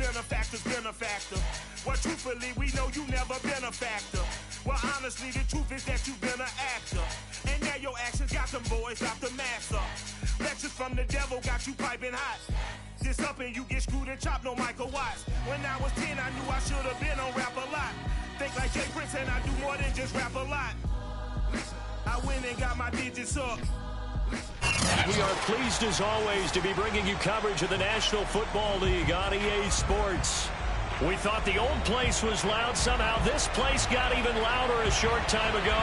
benefactor's benefactor. Well, truthfully, we know you never been a factor. Well, honestly, the truth is that you've been an actor. And now your actions got them boys out the mask up. Lectures from the devil got you piping hot. This up and you get screwed and chopped, no Michael Watts. When I was 10, I knew I should have been on Rap a Lot. Think like Jay Prince and I do more than just rap a lot. I went and got my digits up. We are pleased as always to be bringing you coverage of the National Football League on EA Sports. We thought the old place was loud. Somehow this place got even louder a short time ago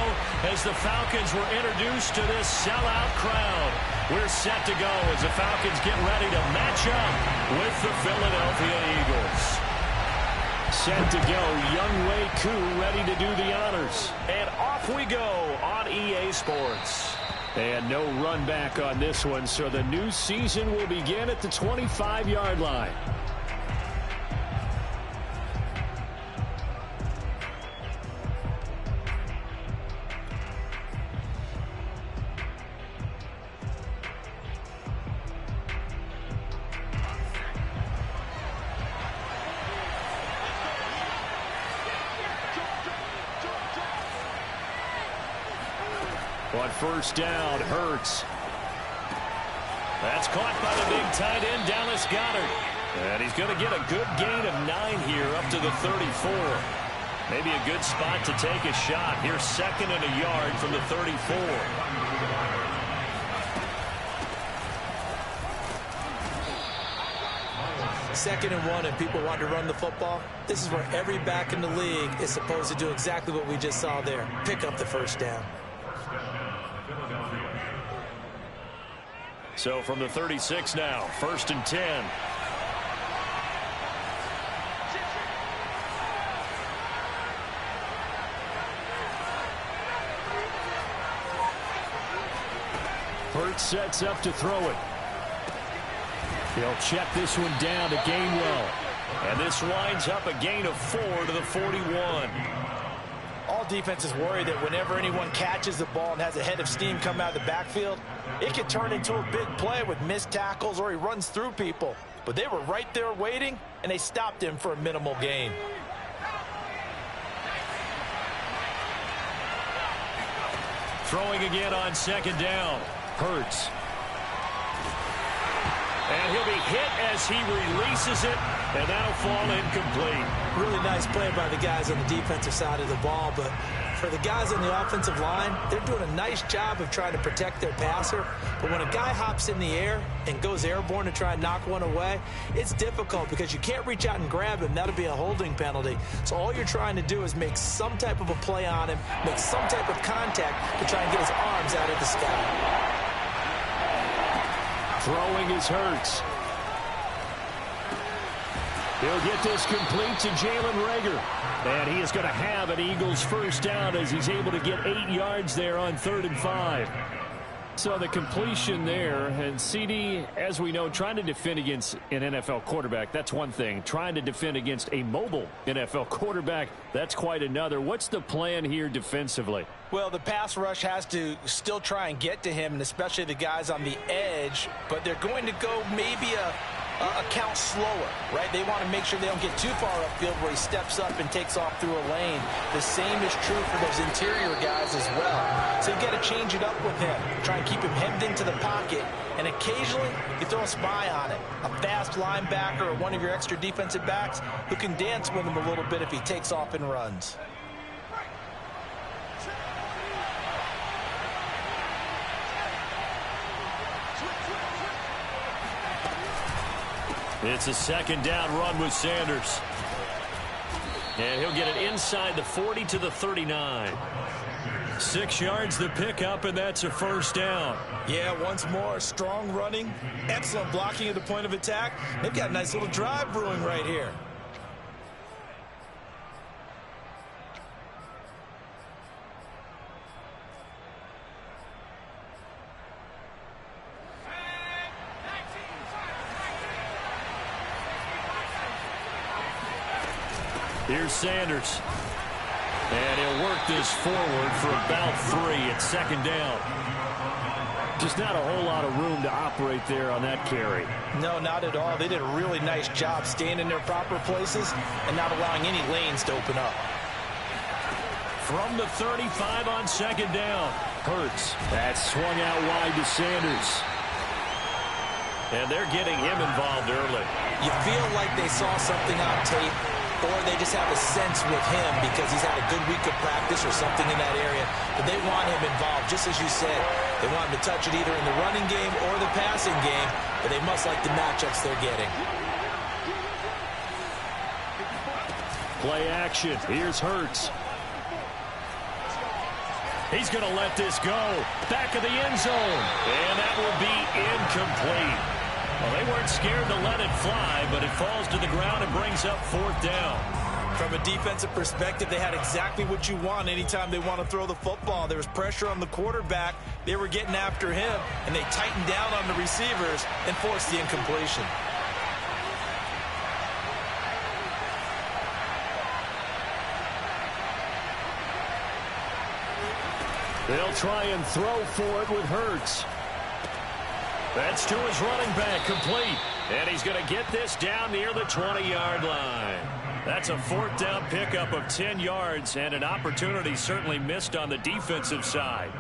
as the Falcons were introduced to this sellout crowd. We're set to go as the Falcons get ready to match up with the Philadelphia Eagles. Set to go, Younghoe Koo ready to do the honors. And off we go on EA Sports. And no run back on this one, so the new season will begin at the 25-yard line. On first down, Hurts. That's caught by the big tight end, Dallas Goedert. And he's going to get a good gain of 9 here up to the 34. Maybe a good spot to take a shot. Here's 2nd and a yard from the 34. Second and 1 and people want to run the football. This is where every back in the league is supposed to do exactly what we just saw there. Pick up the first down. So from the 36 now, 1st and 10. Hurts sets up to throw it. He'll check this one down to Gainwell. And this winds up a gain of 4 to the 41. All defenses worry that whenever anyone catches the ball and has a head of steam come out of the backfield, it can turn into a big play with missed tackles or he runs through people. But they were right there waiting, and they stopped him for a minimal gain. Throwing again on 2nd down. Hurts. And he'll be hit as he releases it, and that'll fall incomplete. Really nice play by the guys on the defensive side of the ball, but for the guys on the offensive line, they're doing a nice job of trying to protect their passer. But when a guy hops in the air and goes airborne to try and knock one away, it's difficult because you can't reach out and grab him. That'll be a holding penalty. So all you're trying to do is make some type of a play on him, make some type of contact to try and get his arms out of the sky. Throwing his Hurts. He'll get this complete to Jalen Reagor. And he is going to have an Eagles first down as he's able to get 8 yards there on 3rd and 5. So the completion there, and CD, as we know, trying to defend against an NFL quarterback, that's one thing. Trying to defend against a mobile NFL quarterback, that's quite another. What's the plan here defensively? Well, the pass rush has to still try and get to him, and especially the guys on the edge, but they're going to go maybe a count slower, right? They want to make sure they don't get too far upfield where he steps up and takes off through a lane. The same is true for those interior guys as well. So you've got to change it up with him. Try and keep him hemmed into the pocket, and occasionally you throw a spy on it. A fast linebacker or one of your extra defensive backs who can dance with him a little bit if he takes off and runs. It's a 2nd down run with Sanders. And he'll get it inside the 40 to the 39. 6 yards the pickup, and that's a first down. Yeah, once more, strong running, excellent blocking at the point of attack. They've got a nice little drive brewing right here. Here's Sanders. And he'll work this forward for about 3 at 2nd down. Just not a whole lot of room to operate there on that carry. No, not at all. They did a really nice job staying in their proper places and not allowing any lanes to open up. From the 35 on second down. Hurts. That swung out wide to Sanders. And they're getting him involved early. You feel like they saw something on tape, or they just have a sense with him because he's had a good week of practice or something in that area. But they want him involved, just as you said. They want him to touch it either in the running game or the passing game, but they must like the matchups they're getting. Play action. Here's Hurts. He's going to let this go. Back of the end zone. And that will be incomplete. Well, they weren't scared to let it fly, but it falls to the ground and brings up fourth down. From a defensive perspective, they had exactly what you want anytime they want to throw the football. There was pressure on the quarterback. They were getting after him, and they tightened down on the receivers and forced the incompletion. They'll try and throw for it with Hurts. That's to his running back, complete. And he's going to get this down near the 20-yard line. That's a fourth down pickup of 10 yards and an opportunity certainly missed on the defensive side.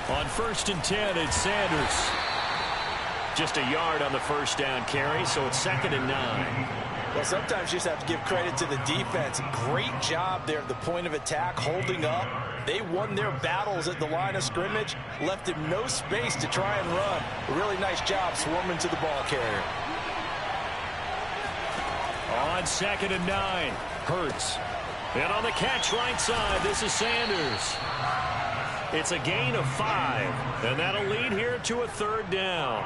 On 1st and 10, it's Sanders. Just a yard on the first down carry, so it's 2nd and 9. Well, sometimes you just have to give credit to the defense. Great job there at the point of attack, holding up. They won their battles at the line of scrimmage, left him no space to try and run. A really nice job swarming to the ball carrier. On 2nd and 9, Hurts. And on the catch right side, this is Sanders. It's a gain of 5, and that'll lead here to a 3rd down.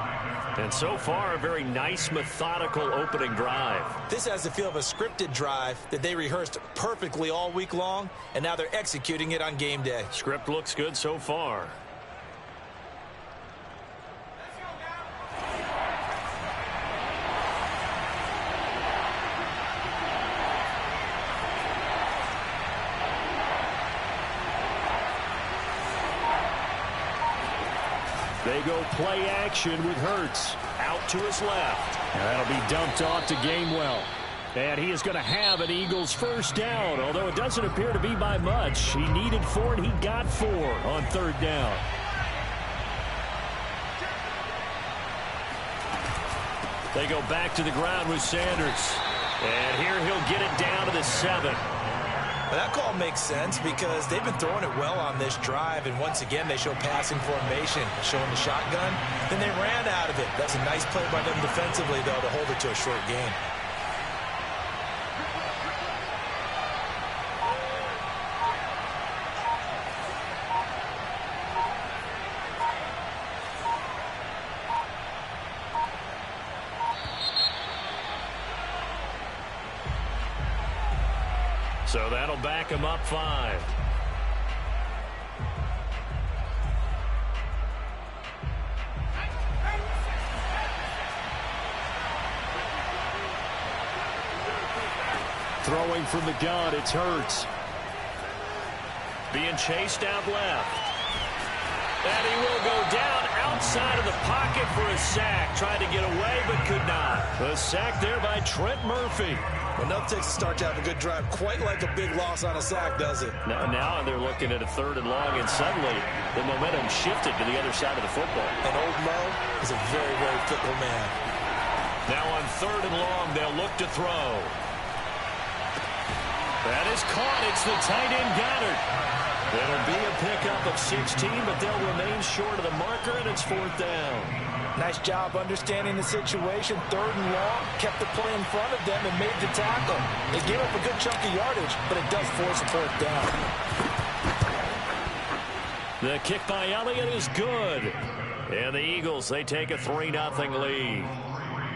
And so far, a very nice, methodical opening drive. This has the feel of a scripted drive that they rehearsed perfectly all week long, and now they're executing it on game day. Script looks good so far. They go play action with Hurts. Out to his left. And that'll be dumped off to Gainwell. And he is going to have an Eagles first down, although it doesn't appear to be by much. He needed 4, and he got 4 on 3rd down. They go back to the ground with Sanders. And here he'll get it down to the 7. Well, that call makes sense because they've been throwing it well on this drive, and once again they show passing formation, showing the shotgun. Then they ran out of it. That's a nice play by them defensively, though, to hold it to a short gain. So that'll back him up 5. Throwing from the gun, it's Hurts. Being chased out left. And he will go down outside of the pocket for a sack. Tried to get away, but could not. The sack there by Trent Murphy. Well, nothing takes a start to have a good drive. Quite like a big loss on a sack, does it? Now they're looking at a 3rd and long, and suddenly the momentum shifted to the other side of the football. And old Mo is a very, very fickle man. Now on 3rd and long, they'll look to throw. That is caught. It's the tight end Goddard. It'll be a pickup of 16, but they'll remain short of the marker, and it's 4th down. Nice job understanding the situation. 3rd and long, kept the play in front of them and made the tackle. They gave up a good chunk of yardage, but it does force a 4th down. The kick by Elliott is good. And the Eagles, they take a 3-0 lead.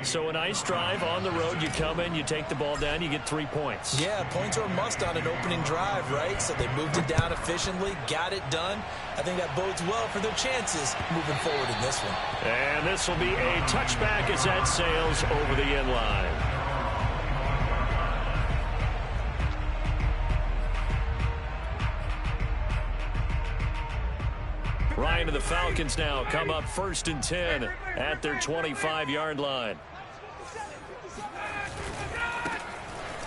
So a nice drive on the road. You come in, you take the ball down, you get 3 points. Yeah, points are a must on an opening drive, right? So they moved it down efficiently, got it done. I think that bodes well for their chances moving forward in this one. And this will be a touchback as that sails over the end line. Ryan and the Falcons now come up 1st and 10 at their 25-yard line.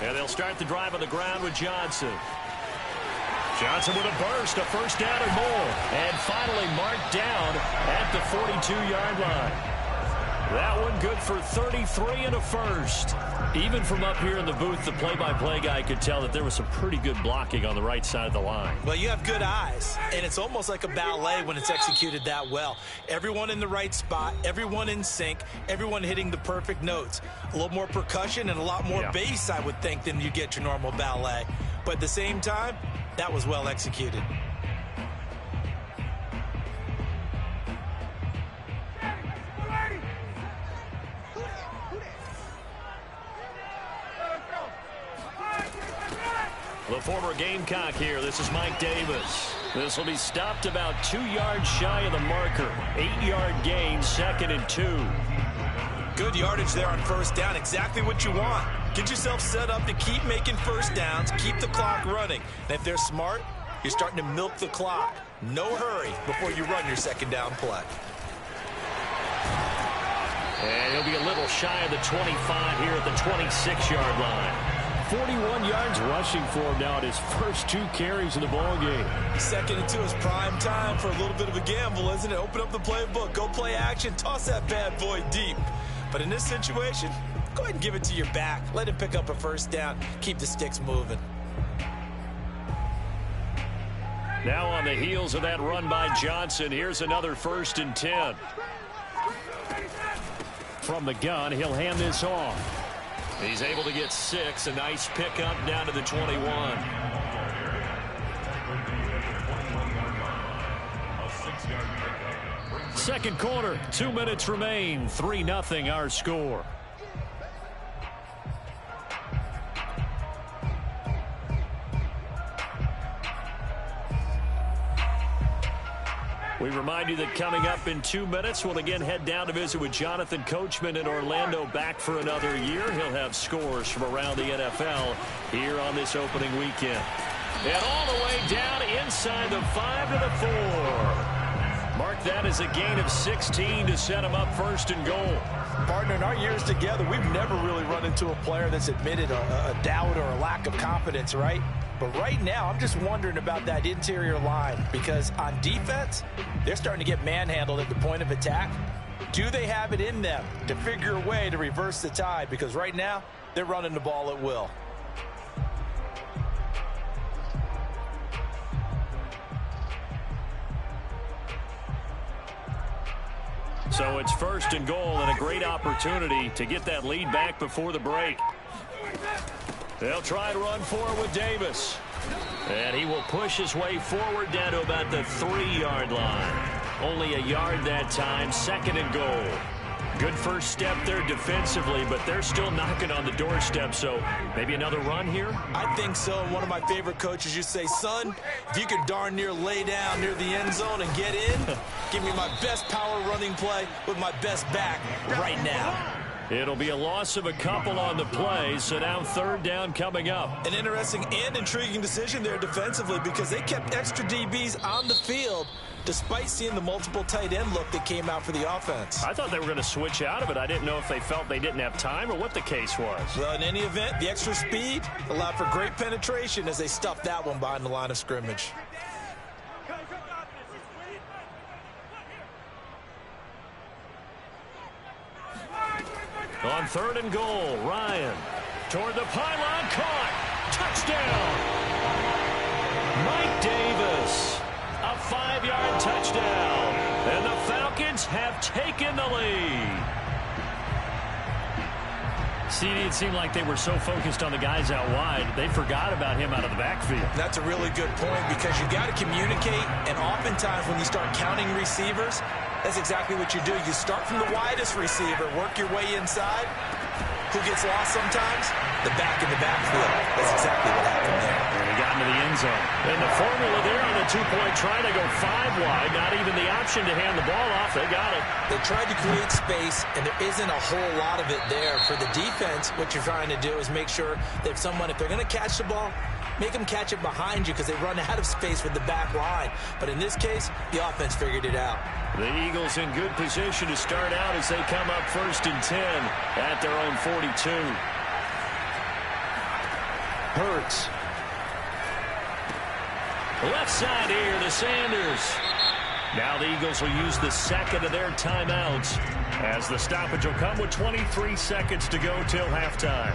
And they'll start the drive on the ground with Johnson. Johnson with a burst, a first down and more. And finally marked down at the 42-yard line. That one good for 33 and a first. Even from up here in the booth, the play-by-play guy could tell that there was some pretty good blocking on the right side of the line. Well, you have good eyes, and it's almost like a ballet when it's executed that well. Everyone in the right spot, everyone in sync, everyone hitting the perfect notes. A little more percussion and a lot more bass, I would think, than you get your normal ballet. But at the same time, that was well executed. The former Gamecock here. This is Mike Davis. This will be stopped about 2 yards shy of the marker. 8-yard gain, 2nd and 2. Good yardage there on first down. Exactly what you want. Get yourself set up to keep making first downs, keep the clock running. And if they're smart, you're starting to milk the clock. No hurry before you run your second down play. And he'll be a little shy of the 25 here at the 26-yard line. 41 yards rushing for him now at his first 2 carries in the ball game. 2nd and 2 is prime time for a little bit of a gamble, isn't it? Open up the playbook, go play action, toss that bad boy deep. But in this situation, go ahead and give it to your back. Let him pick up a first down. Keep the sticks moving. Now on the heels of that run by Johnson, here's another 1st and 10. From the gun, he'll hand this off. He's able to get 6. A nice pickup down to the 21. Second quarter, 2 minutes remain. 3-0 our score. We remind you that coming up in 2 minutes, we'll again head down to visit with Jonathan Coachman in Orlando, back for another year. He'll have scores from around the NFL here on this opening weekend. And all the way down inside the 5 to the 4. Mark that as a gain of 16 to set him up 1st and goal. Partner, in our years together, we've never really run into a player that's admitted a doubt or a lack of confidence, right? But right now, I'm just wondering about that interior line, because on defense, they're starting to get manhandled at the point of attack. Do they have it in them to figure a way to reverse the tide? Because right now, they're running the ball at will. So it's 1st and goal, and a great opportunity to get that lead back before the break. They'll try to run forward with Davis. And he will push his way forward down to about the 3-yard line. Only a yard that time, 2nd and goal. Good first step there defensively, but they're still knocking on the doorstep, so maybe another run here? I think so. And one of my favorite coaches used to say, son, if you could darn near lay down near the end zone and get in, give me my best power running play with my best back right now. It'll be a loss of a couple on the play, so now 3rd down coming up. An interesting and intriguing decision there defensively, because they kept extra DBs on the field despite seeing the multiple tight end look that came out for the offense. I thought they were going to switch out of it. I didn't know if they felt they didn't have time or what the case was. Well, in any event, the extra speed allowed for great penetration as they stuffed that one behind the line of scrimmage. On 3rd and goal, Ryan toward the pylon, caught, touchdown. Mike Davis, a 5-yard touchdown, and the Falcons have taken the lead. CD, it seemed like they were so focused on the guys out wide, they forgot about him out of the backfield. That's a really good point, because you got to communicate, and oftentimes when you start counting receivers, that's exactly what you do. You start from the widest receiver, work your way inside. Who gets lost sometimes? The back in the backfield. That's exactly what happened there. And he got into the end zone. And the formula there on the 2-point try to go 5 wide. Not even the option to hand the ball off. They got it. They tried to create space, and there isn't a whole lot of it there. For the defense, what you're trying to do is make sure that if they're going to catch the ball, make them catch it behind you because they run out of space with the back line. But in this case, the offense figured it out. The Eagles in good position to start out as they come up 1st and 10 at their own 42. Hurts. Left side here to Sanders. Now the Eagles will use the second of their timeouts as the stoppage will come with 23 seconds to go till halftime.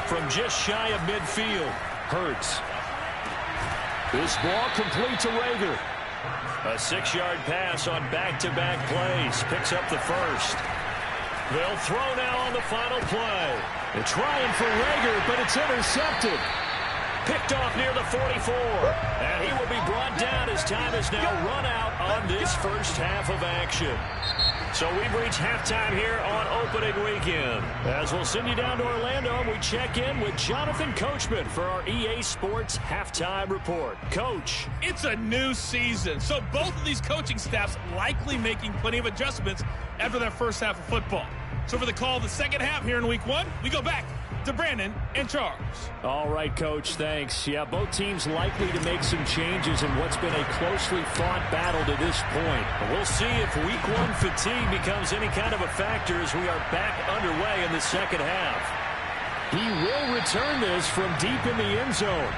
From just shy of midfield, Hurts. This ball complete to Rager. A 6-yard pass on back-to-back plays. Picks up the first. They'll throw now on the final play. They're trying for Rager, but it's intercepted. Picked off near the 44. And he will be brought down as time is now run out on this first half of action. So we've reached halftime here on opening weekend. As we'll send you down to Orlando, we check in with Jonathan Coachman for our EA Sports Halftime Report. Coach. It's a new season, so both of these coaching staffs likely making plenty of adjustments after their first half of football. So for the call of the second half here in week 1, we go back to Brandon and Charles. All right, Coach, thanks. Yeah, both teams likely to make some changes in what's been a closely fought battle to this point. But we'll see if week 1 fatigue becomes any kind of a factor as we are back underway in the second half. He will return this from deep in the end zone.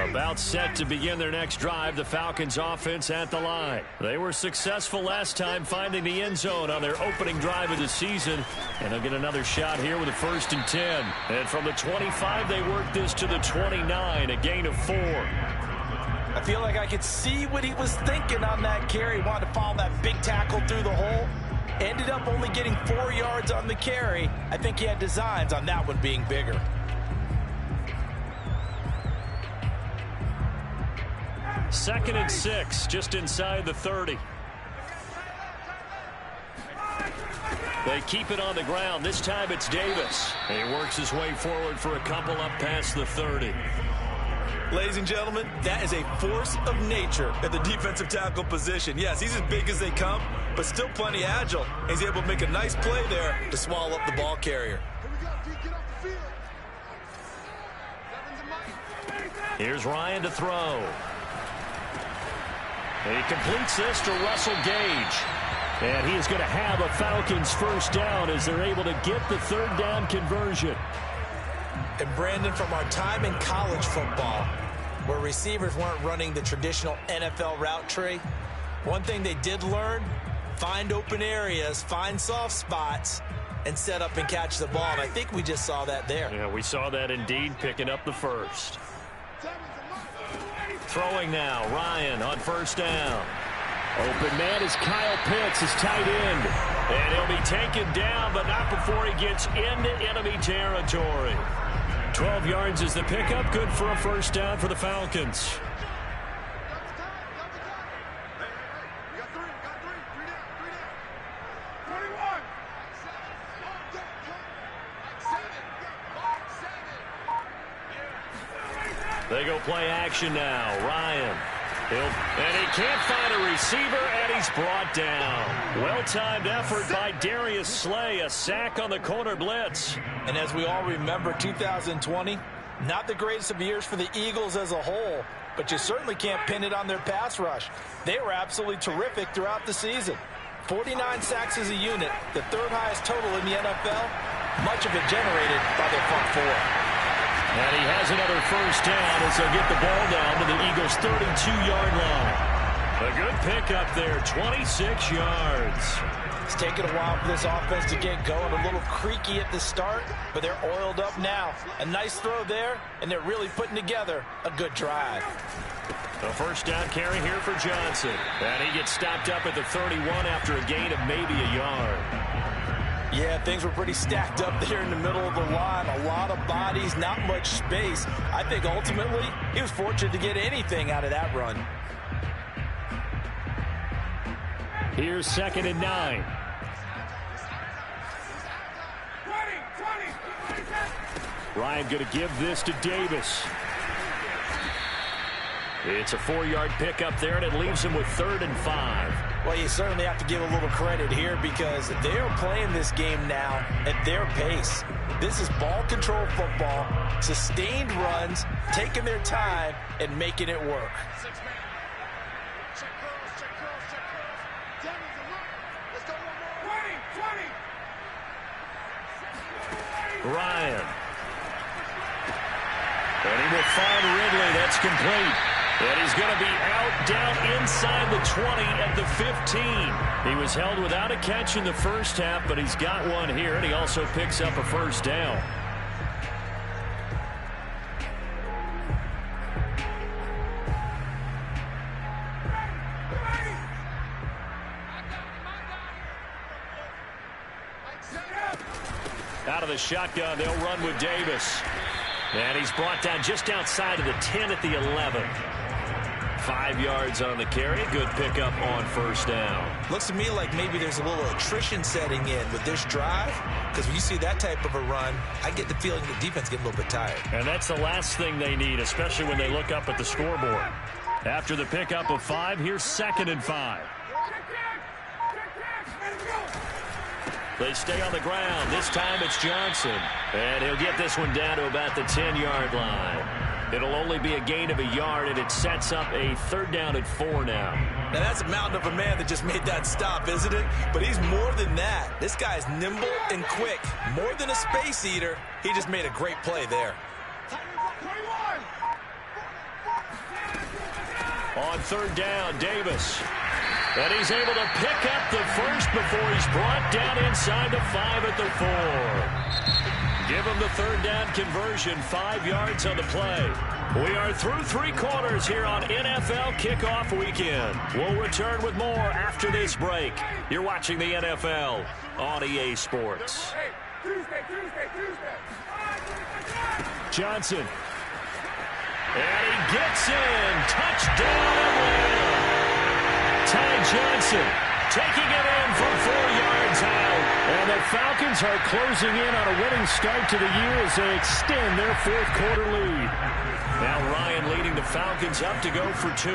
About set to begin their next drive, the Falcons offense at the line. They were successful last time finding the end zone on their opening drive of the season. And they'll get another shot here with a 1st and 10. And from the 25, they work this to the 29, a gain of 4. I feel like I could see what he was thinking on that carry. Wanted to follow that big tackle through the hole. Ended up only getting 4 yards on the carry. I think he had designs on that one being bigger. Second and 6, just inside the 30. They keep it on the ground. This time it's Davis. He works his way forward for a couple up past the 30. Ladies and gentlemen, that is a force of nature at the defensive tackle position. Yes, he's as big as they come, but still plenty agile. He's able to make a nice play there to swallow up the ball carrier. Here's Ryan to throw. He completes this to Russell Gage. And he is going to have a Falcons first down as they're able to get the third down conversion. And Brandon, from our time in college football, where receivers weren't running the traditional NFL route tree, one thing they did learn, find open areas, find soft spots, and set up and catch the ball. And I think we just saw that there. Yeah, we saw that indeed, picking up the first. Throwing now, Ryan on first down. Open man is Kyle Pitts, his tight end. And he'll be taken down, but not before he gets into enemy territory. 12 yards is the pickup, good for a first down for the Falcons. They go play action now. Ryan. And he can't find a receiver, and he's brought down. Well-timed effort by Darius Slay. A sack on the corner blitz. And as we all remember, 2020, not the greatest of years for the Eagles as a whole, but you certainly can't pin it on their pass rush. They were absolutely terrific throughout the season. 49 sacks as a unit, the third highest total in the NFL, much of it generated by their front four. And he has another first down as they'll get the ball down to the Eagles' 32-yard line. A good pickup there, 26 yards. It's taken a while for this offense to get going. A little creaky at the start, but they're oiled up now. A nice throw there, and they're really putting together a good drive. A first down carry here for Johnson. And he gets stopped up at the 31 after a gain of maybe a yard. Yeah, things were pretty stacked up there in the middle of the line. A lot of bodies, not much space. I think ultimately he was fortunate to get anything out of that run. Here's 2nd and 9. Ryan going to give this to Davis. It's a 4-yard pickup there, and it leaves him with 3rd and 5. Well, you certainly have to give a little credit here because they are playing this game now at their pace. This is ball control football, sustained runs, taking their time, and making it work. Ryan. And he will find Ridley. That's complete. And he's going to be out down inside the 20 at the 15. He was held without a catch in the first half, but he's got one here, and he also picks up a first down. Out of the shotgun, they'll run with Davis. And he's brought down just outside of the 10 at the 11. 5 yards on the carry. Good pickup on first down. Looks to me like maybe there's a little attrition setting in with this drive, because when you see that type of a run, I get the feeling the defense get a little bit tired. And that's the last thing they need, especially when they look up at the scoreboard. After the pickup of 5, here's 2nd and 5. They stay on the ground. This time it's Johnson. And he'll get this one down to about the 10-yard line. It'll only be a gain of a yard, and it sets up a 3rd down and 4 now. Now, that's a mountain of a man that just made that stop, isn't it? But he's more than that. This guy's nimble and quick. More than a space eater. He just made a great play there. On 3rd down, Davis. And he's able to pick up the first before he's brought down inside the 5 at the 4. Give him the 3rd down conversion, 5 yards on the play. We are through 3 quarters here on NFL Kickoff Weekend. We'll return with more after this break. You're watching the NFL on EA Sports. Johnson. And he gets in. Touchdown Atlanta. Ty Johnson taking it in from 4 yards out. And the Falcons are closing in on a winning start to the year as they extend their 4th quarter lead. Now Ryan leading the Falcons up to go for 2.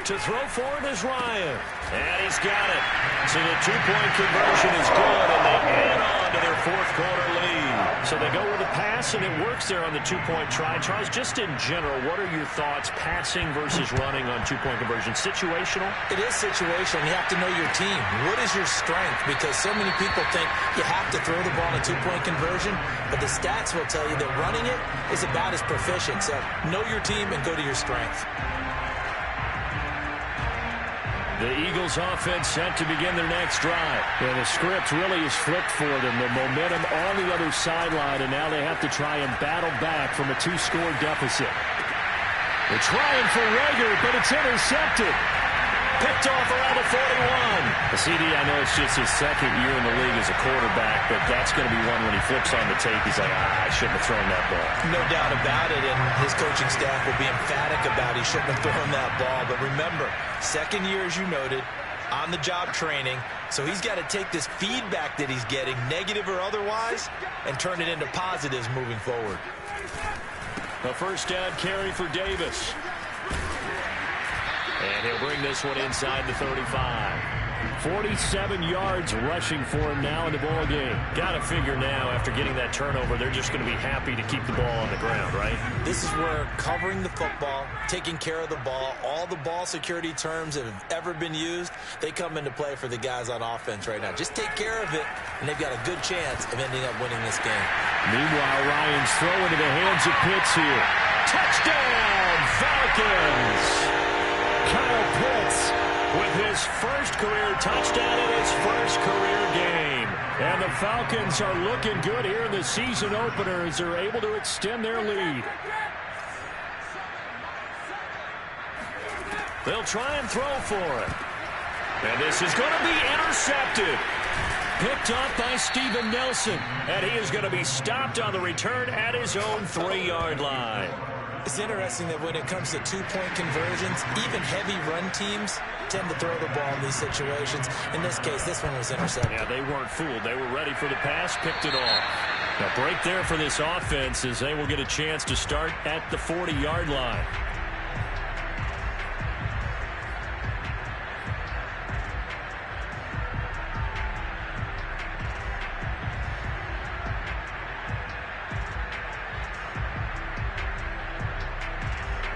To throw for it is Ryan. And he's got it. So the 2-point conversion is good, and they add on to their 4th quarter lead. So they go with a pass, and it works there on the 2-point try. Charles, just in general, what are your thoughts passing versus running on 2-point conversion? Situational? It is situational. You have to know your team. What is your strength? Because so many people think you have to throw the ball in a 2-point conversion, but the stats will tell you that running it is about as proficient. So know your team and go to your strength. The Eagles offense set to begin their next drive. And the script really is flipped for them. The momentum on the other sideline, and now they have to try and battle back from a 2-score deficit. They're trying for Rager, but it's intercepted. Picked off around the 41. CD, I know it's just his 2nd year in the league as a quarterback, but that's going to be one when he flips on the tape, he's like, I shouldn't have thrown that ball. No doubt about it, and his coaching staff will be emphatic about he shouldn't have thrown that ball. But remember, 2nd year, as you noted, on-the-job training, so he's got to take this feedback that he's getting, negative or otherwise, and turn it into positives moving forward. A first down carry for Davis. And he'll bring this one inside the 35. 47 yards rushing for him now in the ball game. Got to figure now, after getting that turnover, they're just going to be happy to keep the ball on the ground, right? This is where covering the football, taking care of the ball, all the ball security terms that have ever been used, they come into play for the guys on offense right now. Just take care of it, and they've got a good chance of ending up winning this game. Meanwhile, Ryan's throw into the hands of Pitts here. Touchdown, Falcons! Kyle Pitts with his first career touchdown in his first career game. And the Falcons are looking good here in the season opener as they're able to extend their lead. They'll try and throw for it. And this is going to be intercepted. Picked up by Steven Nelson. And he is going to be stopped on the return at his own 3-yard line. It's interesting that when it comes to two-point conversions, even heavy run teams tend to throw the ball in these situations. In this case, this one was intercepted. Yeah, they weren't fooled. They were ready for the pass, picked it off. A break there for this offense as they will get a chance to start at the 40-yard line.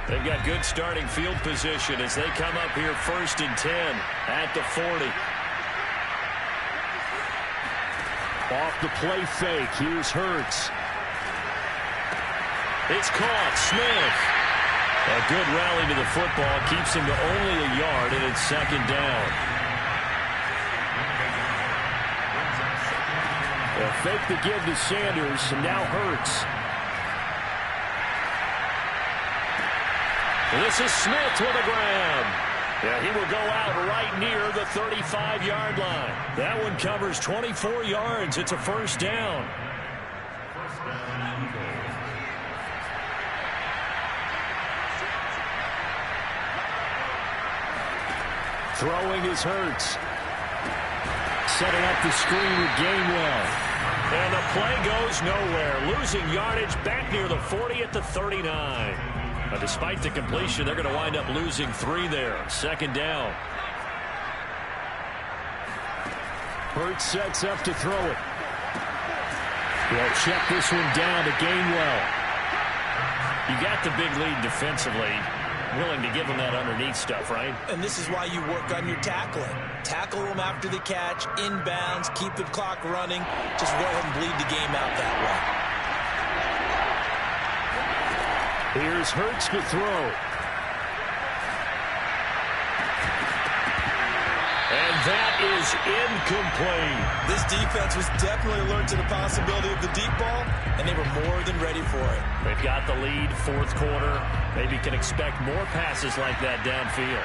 They've got good starting field position as they come up here 1st and 10 at the 40. Off the play fake. Here's Hurts. It's caught. Smith. A good rally to the football keeps him to only a yard, and it's 2nd down. A fake to give to Sanders, and now Hurts. This is Smith with a grab. Yeah, he will go out right near the 35-yard line. That one covers 24 yards. It's a 1st down. Throwing is Hurts. Setting up the screen with Gainwell. And the play goes nowhere. Losing yardage back near the 40 at the 39. But despite the completion, they're going to wind up losing 3 there. 2nd down. Hurts sets up to throw it. They'll check this one down to Gainwell. You got the big lead defensively. Willing to give them that underneath stuff, right? And this is why you work on your tackling. Tackle them after the catch, inbounds, keep the clock running. Just go ahead and bleed the game out that way. Here's Hurts to throw. And that is incomplete. This defense was definitely alert to the possibility of the deep ball, and they were more than ready for it. They've got the lead, 4th quarter. Maybe can expect more passes like that downfield.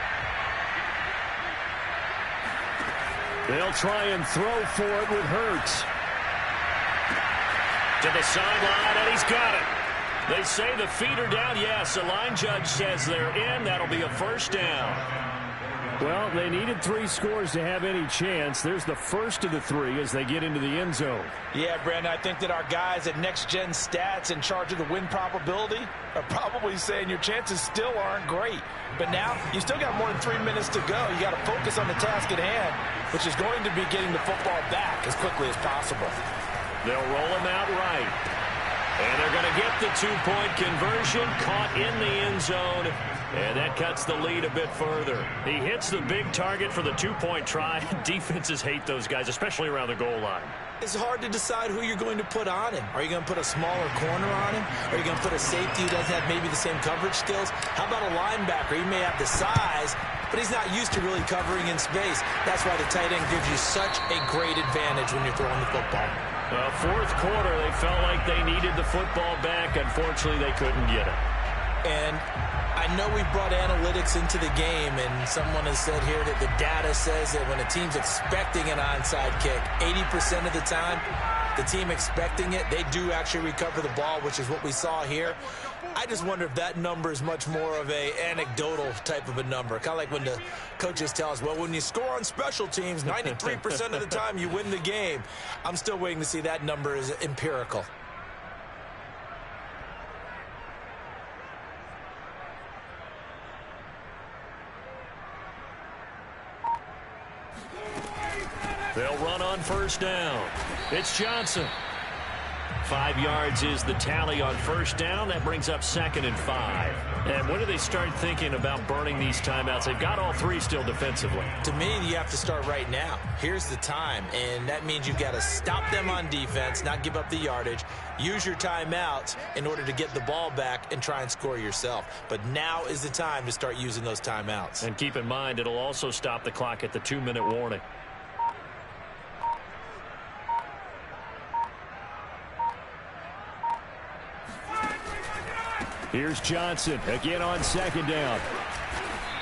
They'll try and throw for it with Hurts. To the sideline, and he's got it. They say the feet are down. Yes, the line judge says they're in. That'll be a 1st down. Well, they needed 3 scores to have any chance. There's the first of the 3 as they get into the end zone. Yeah, Brandon, I think that our guys at Next Gen Stats in charge of the win probability are probably saying your chances still aren't great. But now, you still got more than 3 minutes to go. You got to focus on the task at hand, which is going to be getting the football back as quickly as possible. They'll roll him out right. And they're going to get the 2-point conversion, caught in the end zone, and that cuts the lead a bit further. He hits the big target for the 2-point try. Defenses hate those guys, especially around the goal line. It's hard to decide who you're going to put on him. Are you going to put a smaller corner on him? Are you going to put a safety who doesn't have maybe the same coverage skills? How about a linebacker? He may have the size, but he's not used to really covering in space. That's why the tight end gives you such a great advantage when you're throwing the football. 4th quarter, they felt like they needed the football back. Unfortunately, they couldn't get it. And I know we've brought analytics into the game, and someone has said here that the data says that when a team's expecting an onside kick, 80% of the time, the team expecting it, they do actually recover the ball, which is what we saw here. I just wonder if that number is much more of a anecdotal type of a number. Kind of like when the coaches tell us, well, when you score on special teams, 93% of the time you win the game. I'm still waiting to see that number is empirical. run on first down. It's Johnson. 5 yards is the tally on first down. That brings up 2nd and 5. And when do they start thinking about burning these timeouts? They've got all 3 still defensively. To me, you have to start right now. Here's the time, and that means you've got to stop them on defense, not give up the yardage, use your timeouts in order to get the ball back and try and score yourself. But now is the time to start using those timeouts. And keep in mind, it'll also stop the clock at the 2-minute warning. Here's Johnson again on 2nd down.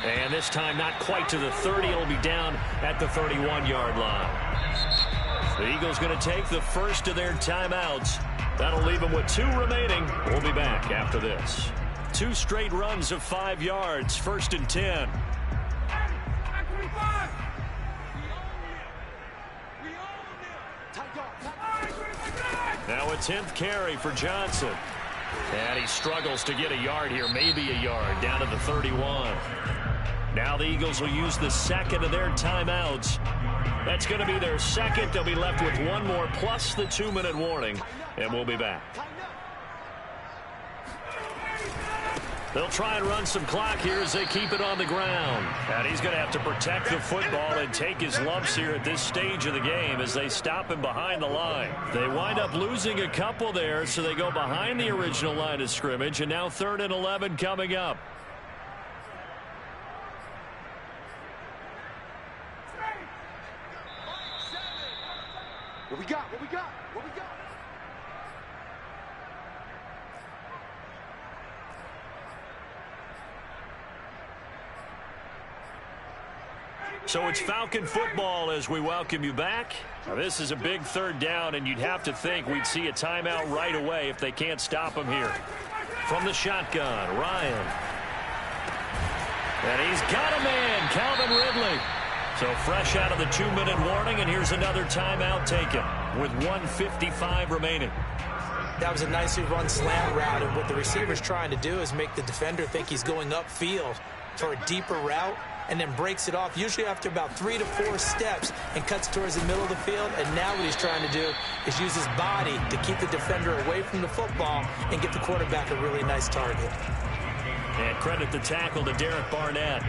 And this time not quite to the 30. It'll be down at the 31-yard line. The Eagles going to take the first of their timeouts. That'll leave them with 2 remaining. We'll be back after this. 2 straight runs of 5 yards. 1st and 10. Now a 10th carry for Johnson. And he struggles to get a yard here, maybe a yard, down to the 31. Now the Eagles will use the 2nd of their timeouts. That's going to be their 2nd. They'll be left with 1 more plus the 2-minute warning, and we'll be back. They'll try and run some clock here as they keep it on the ground. And he's going to have to protect the football and take his lumps here at this stage of the game as they stop him behind the line. They wind up losing a couple there, so they go behind the original line of scrimmage, and now 3rd and 11 coming up. What we got? What we got? What we got? So it's Falcon football as we welcome you back. Now this is a big 3rd down, and you'd have to think we'd see a timeout right away if they can't stop him here. From the shotgun, Ryan. And he's got a man, Calvin Ridley. So fresh out of the 2-minute warning, and here's another timeout taken with 1:55 remaining. That was a nicely run slant route, and what the receiver's trying to do is make the defender think he's going upfield for a deeper route, and then breaks it off, usually after about 3 to 4 steps, and cuts towards the middle of the field. And now what he's trying to do is use his body to keep the defender away from the football and give the quarterback a really nice target. And credit the tackle to Derek Barnett.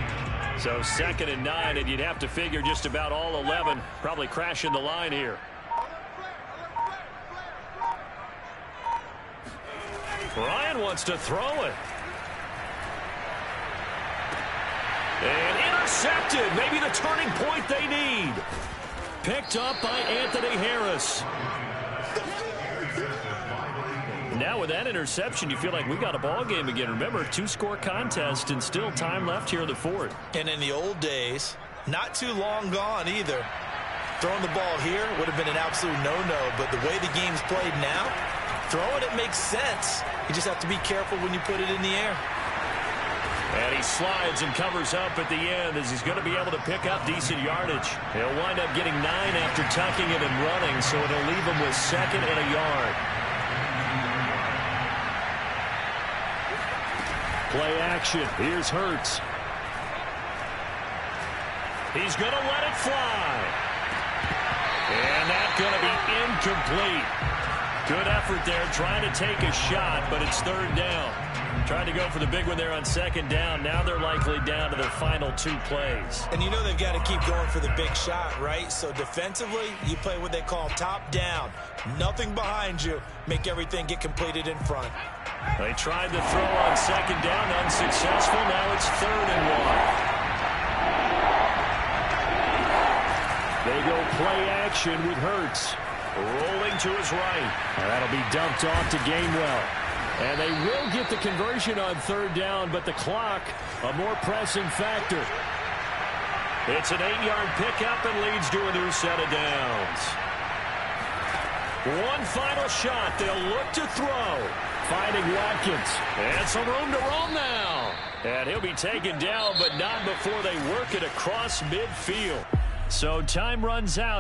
So 2nd and 9, and you'd have to figure just about all 11 probably crashing the line here. Ryan wants to throw it. And intercepted. Maybe the turning point they need. Picked up by Anthony Harris. Now with that interception, you feel like we got a ball game again. Remember, 2-score contest and still time left here in the 4th. And in the old days, not too long gone either, throwing the ball here would have been an absolute no-no. But the way the game's played now, throwing it makes sense. You just have to be careful when you put it in the air. And he slides and covers up at the end as he's going to be able to pick up decent yardage. He'll wind up getting 9 after tucking it and running, so it'll leave him with 2nd and a yard. Play action. Here's Hurts. He's going to let it fly. And that's going to be incomplete. Good effort there trying to take a shot, but it's 3rd down. Trying to go for the big one there on 2nd down. Now they're likely down to their final 2 plays. And you know they've got to keep going for the big shot, right? So defensively, you play what they call top down. Nothing behind you. Make everything get completed in front. They tried to throw on 2nd down, unsuccessful. Now it's 3rd and 1. They go play action with Hurts. Rolling to his right. And that'll be dumped off to Gainwell. And they will get the conversion on 3rd down, but the clock, a more pressing factor. It's an 8-yard pickup and leads to a new set of downs. One final shot. They'll look to throw. Finding Watkins. And some room to roam now. And he'll be taken down, but not before they work it across midfield. So time runs out.